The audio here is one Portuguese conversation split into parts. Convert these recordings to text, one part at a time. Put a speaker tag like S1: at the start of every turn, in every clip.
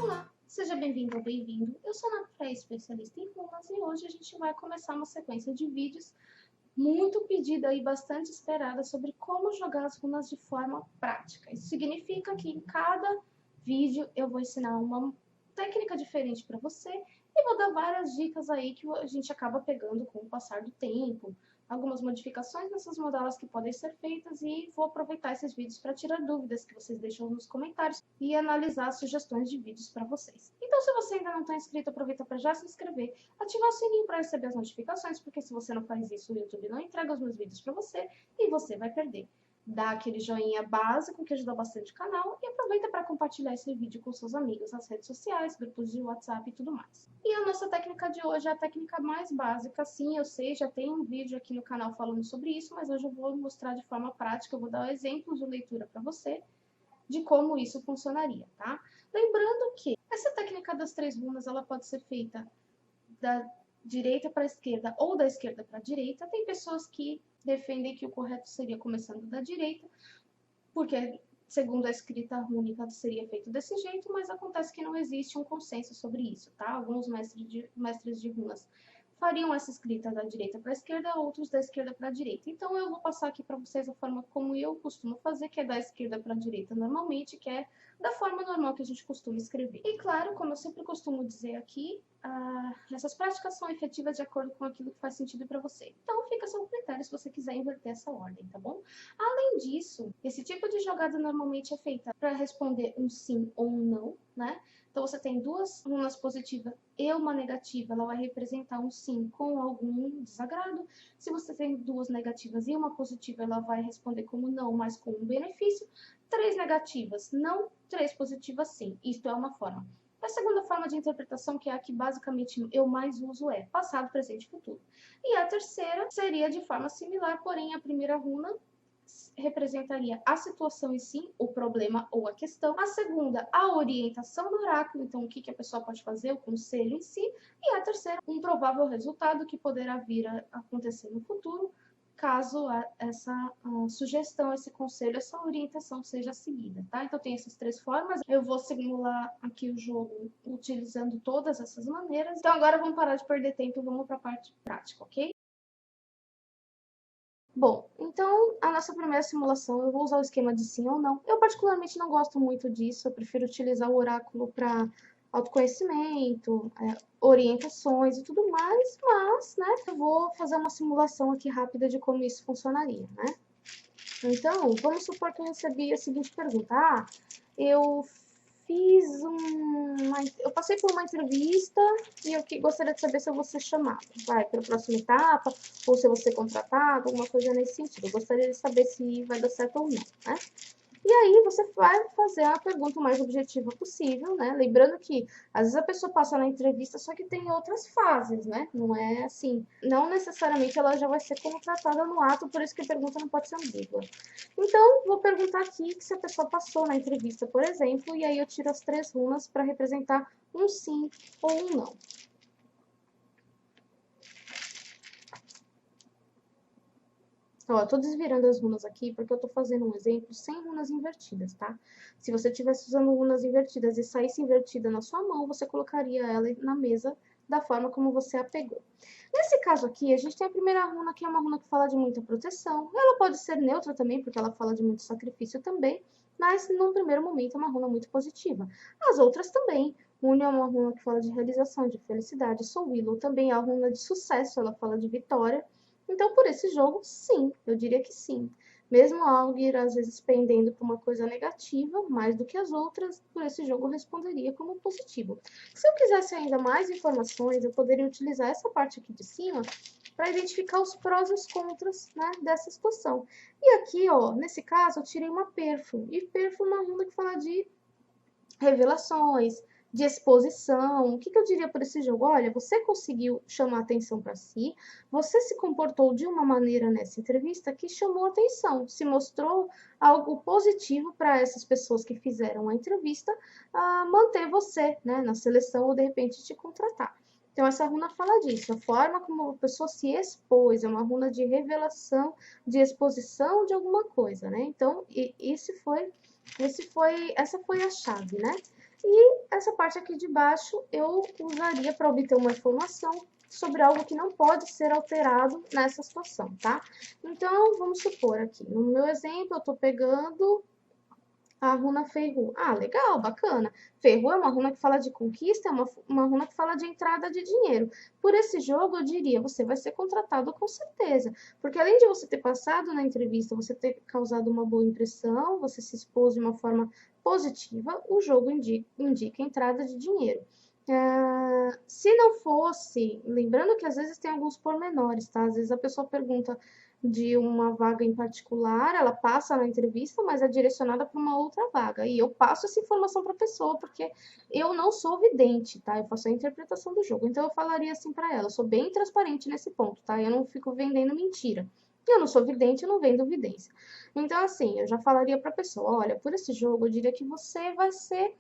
S1: Olá, seja bem-vindo ou bem-vindo. Eu sou a Ana, especialista em runas, e hoje a gente vai começar uma sequência de vídeos muito pedida e bastante esperada sobre como jogar as runas de forma prática. Isso significa que em cada vídeo eu vou ensinar uma técnica diferente para você e vou dar várias dicas aí que a gente acaba pegando com o passar do tempo, algumas modificações nessas modelos que podem ser feitas, e vou aproveitar esses vídeos para tirar dúvidas que vocês deixam nos comentários e analisar sugestões de vídeos para vocês. Então, se você ainda não está inscrito, aproveita para já se inscrever, ativar o sininho para receber as notificações, porque se você não faz isso, o YouTube não entrega os meus vídeos para você e você vai perder. Dá aquele joinha básico que ajuda bastante o canal e aproveita para compartilhar esse vídeo com seus amigos nas redes sociais, grupos de WhatsApp e tudo mais. E a nossa técnica de hoje é a técnica mais básica. Sim, eu sei, já tem um vídeo aqui no canal falando sobre isso, mas hoje eu vou mostrar de forma prática, eu vou dar exemplos de leitura para você de como isso funcionaria, tá? Lembrando que essa técnica das 3 runas, ela pode ser feita da direita para a esquerda ou da esquerda para a direita. Tem pessoas que defendem que o correto seria começando da direita, porque segundo a escrita rúnica seria feito desse jeito, mas acontece que não existe um consenso sobre isso, tá? Alguns mestres de runas fariam essa escrita da direita para a esquerda, outros da esquerda para a direita. Então eu vou passar aqui para vocês a forma como eu costumo fazer, que é da esquerda para a direita normalmente, que é da forma normal que a gente costuma escrever. E claro, como eu sempre costumo dizer aqui, essas práticas são efetivas de acordo com aquilo que faz sentido para você. Então fica a seu critério se você quiser inverter essa ordem, tá bom? Além disso, esse tipo de jogada normalmente é feita para responder um sim ou um não, né? Então você tem 2 runas positivas e uma negativa, ela vai representar um sim com algum desagrado. Se você tem 2 negativas e uma positiva, ela vai responder como não, mas com um benefício. 3 negativas, não, 3 positivas, sim. Isto é uma forma. A segunda forma de interpretação, que é a que basicamente eu mais uso, é passado, presente e futuro. E a terceira seria de forma similar, porém a primeira runa representaria a situação em si, o problema ou a questão. A segunda, a orientação do oráculo, então o que a pessoa pode fazer, o conselho em si. E a terceira, um provável resultado que poderá vir a acontecer no futuro, caso essa sugestão, esse conselho, essa orientação seja seguida, tá? Então tem essas 3 formas. Eu vou simular aqui o jogo utilizando todas essas maneiras. Então agora vamos parar de perder tempo e vamos para a parte prática, ok? Bom, então a nossa primeira simulação eu vou usar o esquema de sim ou não. Eu particularmente não gosto muito disso, eu prefiro utilizar o oráculo para autoconhecimento, orientações e tudo mais, mas, né, eu vou fazer uma simulação aqui rápida de como isso funcionaria, né? Então, vamos supor que eu recebi a seguinte pergunta. Eu eu passei por uma entrevista e eu gostaria de saber se eu vou ser chamada. Vai para a próxima etapa, ou se eu vou ser contratado, alguma coisa nesse sentido. Eu gostaria de saber se vai dar certo ou não, né? E aí você vai fazer a pergunta o mais objetiva possível, né? Lembrando que às vezes a pessoa passa na entrevista, só que tem outras fases, né? Não é assim, não necessariamente ela já vai ser contratada no ato, por isso que a pergunta não pode ser ambígua. Então, vou perguntar aqui que se a pessoa passou na entrevista, por exemplo, e aí eu tiro as 3 runas para representar um sim ou um não. Ó, eu tô desvirando as runas aqui porque eu tô fazendo um exemplo sem runas invertidas, tá? Se você estivesse usando runas invertidas e saísse invertida na sua mão, você colocaria ela na mesa da forma como você a pegou. Nesse caso aqui, a gente tem a primeira runa, que é uma runa que fala de muita proteção. Ela pode ser neutra também, porque ela fala de muito sacrifício também, mas num primeiro momento é uma runa muito positiva. As outras também. Une é uma runa que fala de realização, de felicidade. Soul Willow também é a runa de sucesso, ela fala de vitória. Então, por esse jogo, sim, eu diria que sim. Mesmo algo ir às vezes pendendo para uma coisa negativa, mais do que as outras, por esse jogo eu responderia como positivo. Se eu quisesse ainda mais informações, eu poderia utilizar essa parte aqui de cima para identificar os prós e os contras, né, dessa situação. E aqui, ó, nesse caso, eu tirei uma perfo. E perfo é uma runa que fala de revelações, de exposição. O que eu diria por esse jogo? Olha, você conseguiu chamar atenção para si, você se comportou de uma maneira nessa entrevista que chamou atenção, se mostrou algo positivo para essas pessoas que fizeram a entrevista, manter você, né, na seleção ou de repente te contratar. Então, essa runa fala disso, a forma como a pessoa se expôs, é uma runa de revelação, de exposição de alguma coisa, né? Então, esse foi Essa foi a chave, né? E essa parte aqui de baixo eu usaria para obter uma informação sobre algo que não pode ser alterado nessa situação, tá? Então, vamos supor aqui, no meu exemplo, eu estou pegando a runa Feiru. Ah, legal, bacana. Feiru é uma runa que fala de conquista, é uma runa que fala de entrada de dinheiro. Por esse jogo, eu diria, você vai ser contratado com certeza. Porque além de você ter passado na entrevista, você ter causado uma boa impressão, você se expôs de uma forma positiva, o jogo indica entrada de dinheiro. Se não fosse, lembrando que às vezes tem alguns pormenores, tá? Às vezes a pessoa pergunta de uma vaga em particular, ela passa na entrevista, mas é direcionada para uma outra vaga. E eu passo essa informação para a pessoa, porque eu não sou vidente, tá? Eu faço a interpretação do jogo. Então eu falaria assim para ela, eu sou bem transparente nesse ponto, tá? Eu não fico vendendo mentira. Eu não sou vidente, eu não vendo vidência. Então, assim, eu já falaria para a pessoa, olha, por esse jogo, eu diria que você vai ser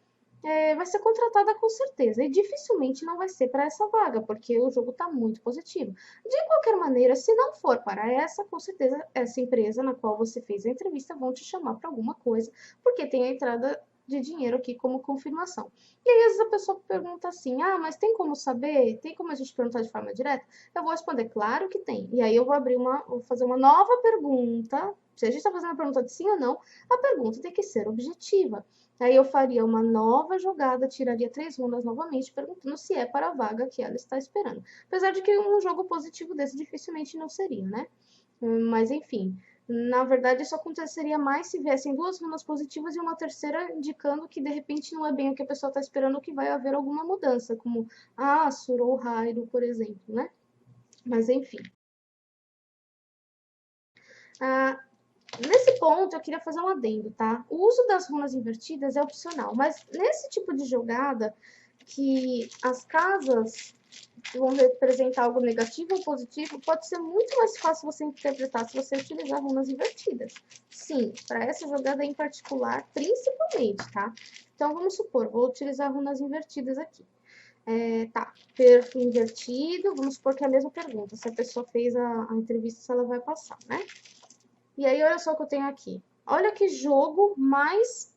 S1: contratada com certeza. E dificilmente não vai ser para essa vaga, porque o jogo está muito positivo. De qualquer maneira, se não for para essa, com certeza essa empresa na qual você fez a entrevista vão te chamar para alguma coisa, porque tem a entrada de dinheiro aqui como confirmação. E aí, às vezes a pessoa pergunta assim, ah, mas tem como saber? Tem como a gente perguntar de forma direta? Eu vou responder, claro que tem. E aí eu vou fazer uma nova pergunta. Se a gente está fazendo a pergunta de sim ou não, a pergunta tem que ser objetiva. Aí eu faria uma nova jogada, tiraria 3 runas novamente, perguntando se é para a vaga que ela está esperando. Apesar de que um jogo positivo desse dificilmente não seria, né? Mas enfim, na verdade isso aconteceria mais se viessem 2 runas positivas e uma terceira indicando que de repente não é bem o que a pessoa está esperando, que vai haver alguma mudança, como Asur ou Rairo, por exemplo, né? Mas enfim. Ah, Nesse ponto, eu queria fazer um adendo, tá? O uso das runas invertidas é opcional, mas nesse tipo de jogada, que as casas vão representar algo negativo ou positivo, pode ser muito mais fácil você interpretar se você utilizar runas invertidas. Sim, para essa jogada em particular, principalmente, tá? Então, vamos supor, vou utilizar runas invertidas aqui. Tá, perfil invertido, vamos supor que é a mesma pergunta, se a pessoa fez a entrevista, se ela vai passar, né? E aí, olha só o que eu tenho aqui. Olha que jogo mais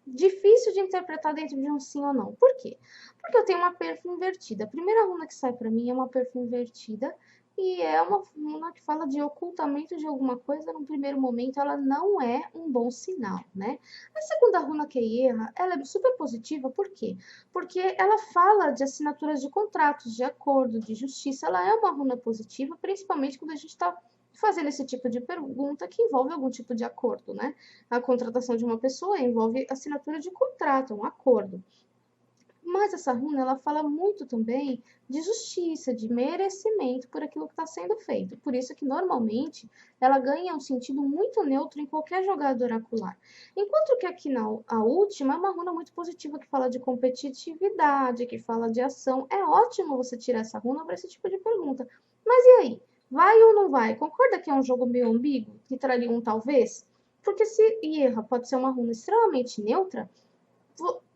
S1: difícil de interpretar dentro de um sim ou não. Por quê? Porque eu tenho uma perfil invertida. A primeira runa que sai para mim é uma perfil invertida. E é uma runa que fala de ocultamento de alguma coisa. Num primeiro momento, ela não é um bom sinal, né? A segunda runa, que é erra, ela é super positiva. Por quê? Porque ela fala de assinaturas de contratos, de acordo, de justiça. Ela é uma runa positiva, principalmente quando a gente está fazendo esse tipo de pergunta que envolve algum tipo de acordo, né? A contratação de uma pessoa envolve assinatura de contrato, um acordo. Mas essa runa, ela fala muito também de justiça, de merecimento por aquilo que está sendo feito. Por isso que, normalmente, ela ganha um sentido muito neutro em qualquer jogada oracular. Enquanto que aqui a última é uma runa muito positiva, que fala de competitividade, que fala de ação. É ótimo você tirar essa runa para esse tipo de pergunta. Mas e aí? Vai ou não vai? Concorda que é um jogo meio ambíguo, que traria um talvez? Porque se erra pode ser uma runa extremamente neutra,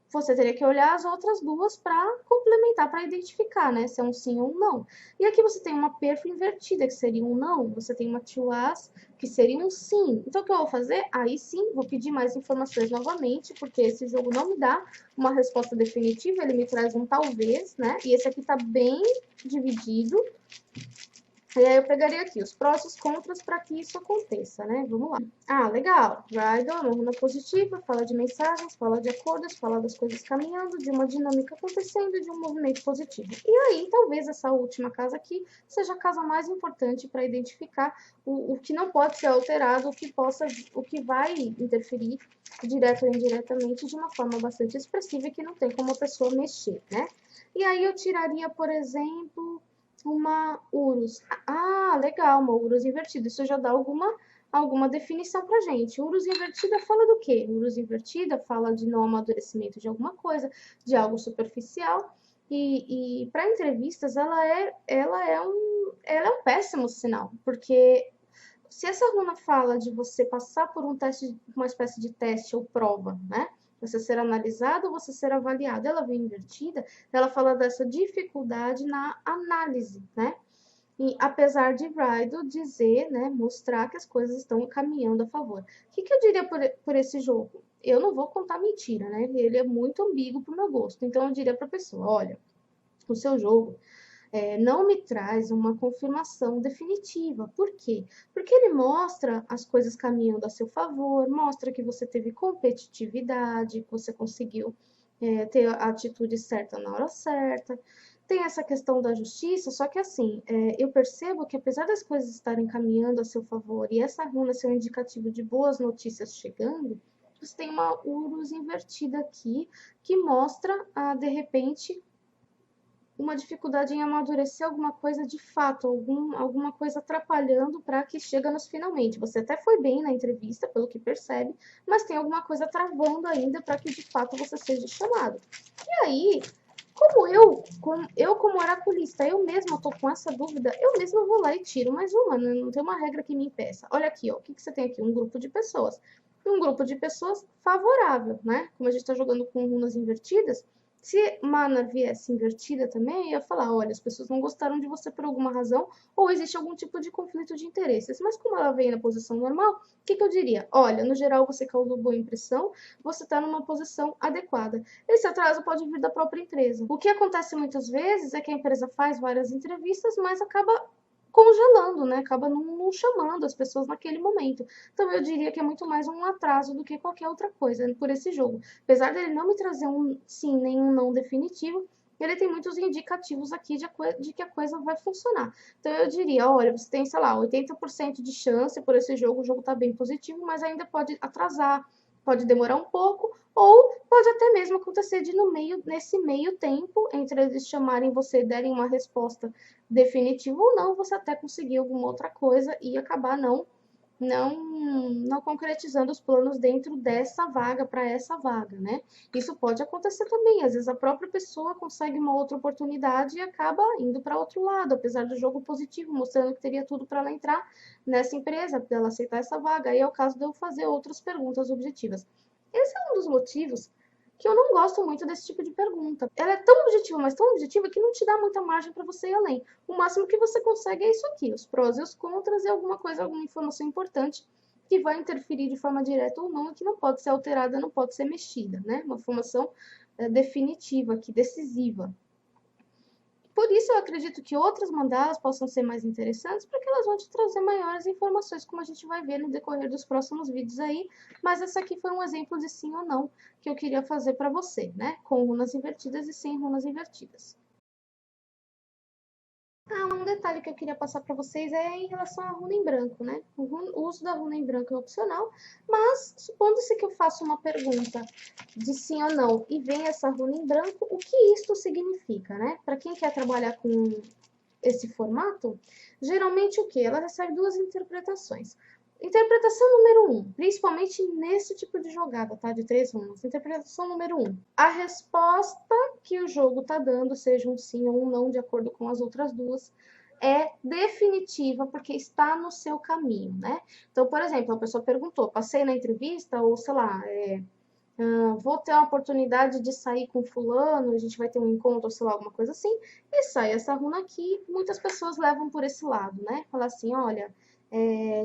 S1: você teria que olhar as outras duas para complementar, para identificar, né? Se é um sim ou um não. E aqui você tem uma perfil invertida, que seria um não. Você tem uma tuas, que seria um sim. Então, o que eu vou fazer? Aí sim, vou pedir mais informações novamente, porque esse jogo não me dá uma resposta definitiva, ele me traz um talvez, né? E esse aqui tá bem dividido. E aí eu pegaria aqui os prós e os contras para que isso aconteça, né? Vamos lá. Ah, legal. Bridal é uma runa positiva, fala de mensagens, fala de acordos, fala das coisas caminhando, de uma dinâmica acontecendo, de um movimento positivo. E aí, talvez essa última casa aqui seja a casa mais importante para identificar o que não pode ser alterado, o que vai interferir direto ou indiretamente de uma forma bastante expressiva e que não tem como a pessoa mexer, né? E aí eu tiraria, por exemplo, uma Urus. Ah, legal, uma Urus invertida. Isso já dá alguma definição pra gente. Urus invertida fala do quê? Urus invertida fala de não amadurecimento de alguma coisa, de algo superficial. E para entrevistas, ela é um péssimo sinal, porque se essa runa fala de você passar por um teste, uma espécie de teste ou prova, né? Você ser analisado ou você ser avaliado. Ela vem invertida, ela fala dessa dificuldade na análise, né? E apesar de Raido dizer, né, mostrar que as coisas estão caminhando a favor. O que que eu diria por esse jogo? Eu não vou contar mentira, né? Ele é muito ambíguo pro meu gosto. Então eu diria pra pessoa, olha, o seu jogo não me traz uma confirmação definitiva. Por quê? Porque ele mostra as coisas caminhando a seu favor, mostra que você teve competitividade, que você conseguiu ter a atitude certa na hora certa. Tem essa questão da justiça, só que assim, eu percebo que apesar das coisas estarem caminhando a seu favor e essa runa ser um indicativo de boas notícias chegando, você tem uma Urus invertida aqui que mostra, de repente, uma dificuldade em amadurecer alguma coisa de fato, alguma coisa atrapalhando para que chega nos finalmente. Você até foi bem na entrevista, pelo que percebe, mas tem alguma coisa travando ainda para que de fato você seja chamado. E aí, como oraculista, eu mesma estou com essa dúvida, eu mesma vou lá e tiro mais uma, não tem uma regra que me impeça. Olha aqui, ó, o que você tem aqui? Um grupo de pessoas. Um grupo de pessoas favorável, né? Como a gente está jogando com runas invertidas, se mana viesse invertida também, eu ia falar, olha, as pessoas não gostaram de você por alguma razão, ou existe algum tipo de conflito de interesses. Mas como ela vem na posição normal, o que eu diria? Olha, no geral você causou boa impressão, você está numa posição adequada. Esse atraso pode vir da própria empresa. O que acontece muitas vezes é que a empresa faz várias entrevistas, mas acaba congelando, né? Acaba não chamando as pessoas naquele momento. Então eu diria que é muito mais um atraso do que qualquer outra coisa por esse jogo. Apesar dele não me trazer um sim nem um não definitivo, ele tem muitos indicativos aqui de que a coisa vai funcionar. Então eu diria, olha, você tem, sei lá, 80% de chance por esse jogo, o jogo está bem positivo, mas ainda pode atrasar, pode demorar um pouco, ou pode até mesmo acontecer de nesse meio tempo, entre eles chamarem você e derem uma resposta definitiva ou não, você até conseguir alguma outra coisa e acabar não concretizando os planos dentro dessa vaga, para essa vaga, né? Isso pode acontecer também, às vezes a própria pessoa consegue uma outra oportunidade e acaba indo para outro lado, apesar do jogo positivo, mostrando que teria tudo para ela entrar nessa empresa, para ela aceitar essa vaga. Aí é o caso de eu fazer outras perguntas objetivas. Esse é um dos motivos que eu não gosto muito desse tipo de pergunta. Ela é tão objetiva, mas tão objetiva que não te dá muita margem para você ir além. O máximo que você consegue é isso aqui, os prós e os contras e alguma coisa, alguma informação importante que vai interferir de forma direta ou não e que não pode ser alterada, não pode ser mexida, né? Uma informação definitiva aqui, decisiva. Por isso eu acredito que outras mandalas possam ser mais interessantes, porque elas vão te trazer maiores informações, como a gente vai ver no decorrer dos próximos vídeos aí. Mas essa aqui foi um exemplo de sim ou não que eu queria fazer para você, né? Com runas invertidas e sem runas invertidas. Um detalhe que eu queria passar para vocês é em relação à runa em branco, né? O uso da runa em branco é opcional, mas supondo-se que eu faça uma pergunta de sim ou não e vem essa runa em branco, o que isto significa, né? Para quem quer trabalhar com esse formato, geralmente o que? Ela recebe duas interpretações. Interpretação número 1, principalmente nesse tipo de jogada, tá? De 3 runas. Interpretação número 1. A resposta que o jogo tá dando, seja um sim ou um não, de acordo com as outras duas, é definitiva, porque está no seu caminho, né? Então, por exemplo, a pessoa perguntou, passei na entrevista, ou sei lá, vou ter a oportunidade de sair com fulano, a gente vai ter um encontro, ou sei lá, alguma coisa assim, e sai essa runa aqui, muitas pessoas levam por esse lado, né? Falar assim, olha,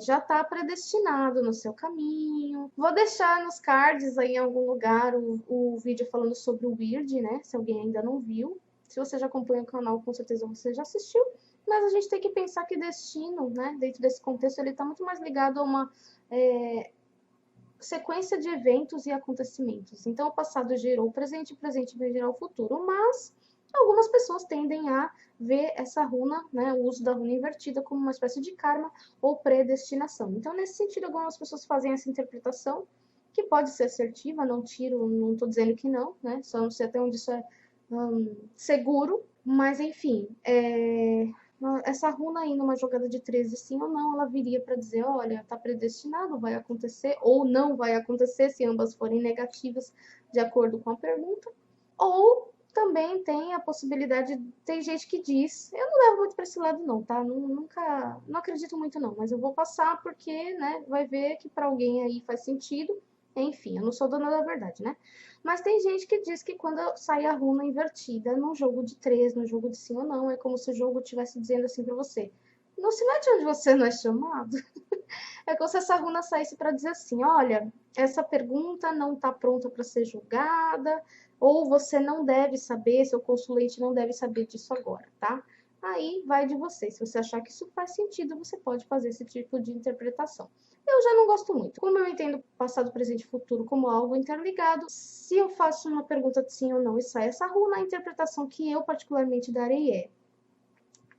S1: já está predestinado no seu caminho. Vou deixar nos cards aí em algum lugar o vídeo falando sobre o Weird, né? Se alguém ainda não viu. Se você já acompanha o canal, com certeza você já assistiu. Mas a gente tem que pensar que destino, né? Dentro desse contexto, ele está muito mais ligado a uma sequência de eventos e acontecimentos. Então, o passado gerou o presente vai gerar o futuro. Mas algumas pessoas tendem a ver essa runa, né, o uso da runa invertida, como uma espécie de karma ou predestinação. Então, nesse sentido, algumas pessoas fazem essa interpretação, que pode ser assertiva, não estou dizendo que não, né, só não sei até onde isso é seguro, mas enfim, essa runa aí numa jogada de 13 sim ou não, ela viria para dizer, olha, está predestinado, vai acontecer, ou não vai acontecer, se ambas forem negativas, de acordo com a pergunta, ou também tem a possibilidade, tem gente que diz, eu não levo muito para esse lado não, tá? Não acredito muito não, mas eu vou passar porque, né, vai ver que para alguém aí faz sentido, enfim, eu não sou dona da verdade, né? Mas tem gente que diz que quando sai a runa invertida num jogo de 3, no jogo de sim ou não, é como se o jogo estivesse dizendo assim para você, não se mete onde você não é chamado. É como se essa runa saísse para dizer assim: olha, essa pergunta não está pronta para ser julgada, ou você não deve saber, seu consulente não deve saber disso agora, tá? Aí vai de você. Se você achar que isso faz sentido, você pode fazer esse tipo de interpretação. Eu já não gosto muito. Como eu entendo passado, presente e futuro como algo interligado, se eu faço uma pergunta de sim ou não e sai essa runa, a interpretação que eu particularmente darei é: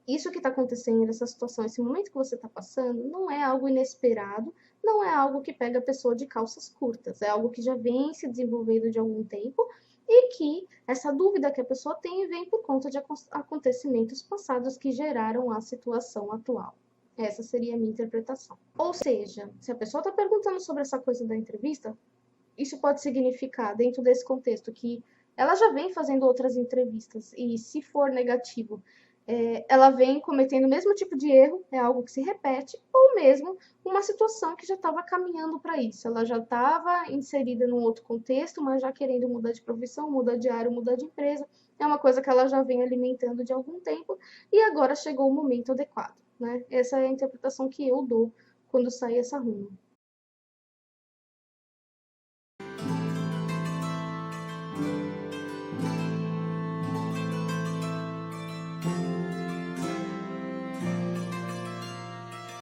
S1: isso que está acontecendo, essa situação, esse momento que você está passando, não é algo inesperado, não é algo que pega a pessoa de calças curtas, é algo que já vem se desenvolvendo de algum tempo e que essa dúvida que a pessoa tem vem por conta de acontecimentos passados que geraram a situação atual. Essa seria a minha interpretação. Ou seja, se a pessoa está perguntando sobre essa coisa da entrevista, isso pode significar, dentro desse contexto, que ela já vem fazendo outras entrevistas e, se for negativo, ela vem cometendo o mesmo tipo de erro, é algo que se repete, ou mesmo uma situação que já estava caminhando para isso. Ela já estava inserida num outro contexto, mas já querendo mudar de profissão, mudar de área, mudar de empresa. É uma coisa que ela já vem alimentando de algum tempo e agora chegou o momento adequado, né? Essa é a interpretação que eu dou quando sai essa runa.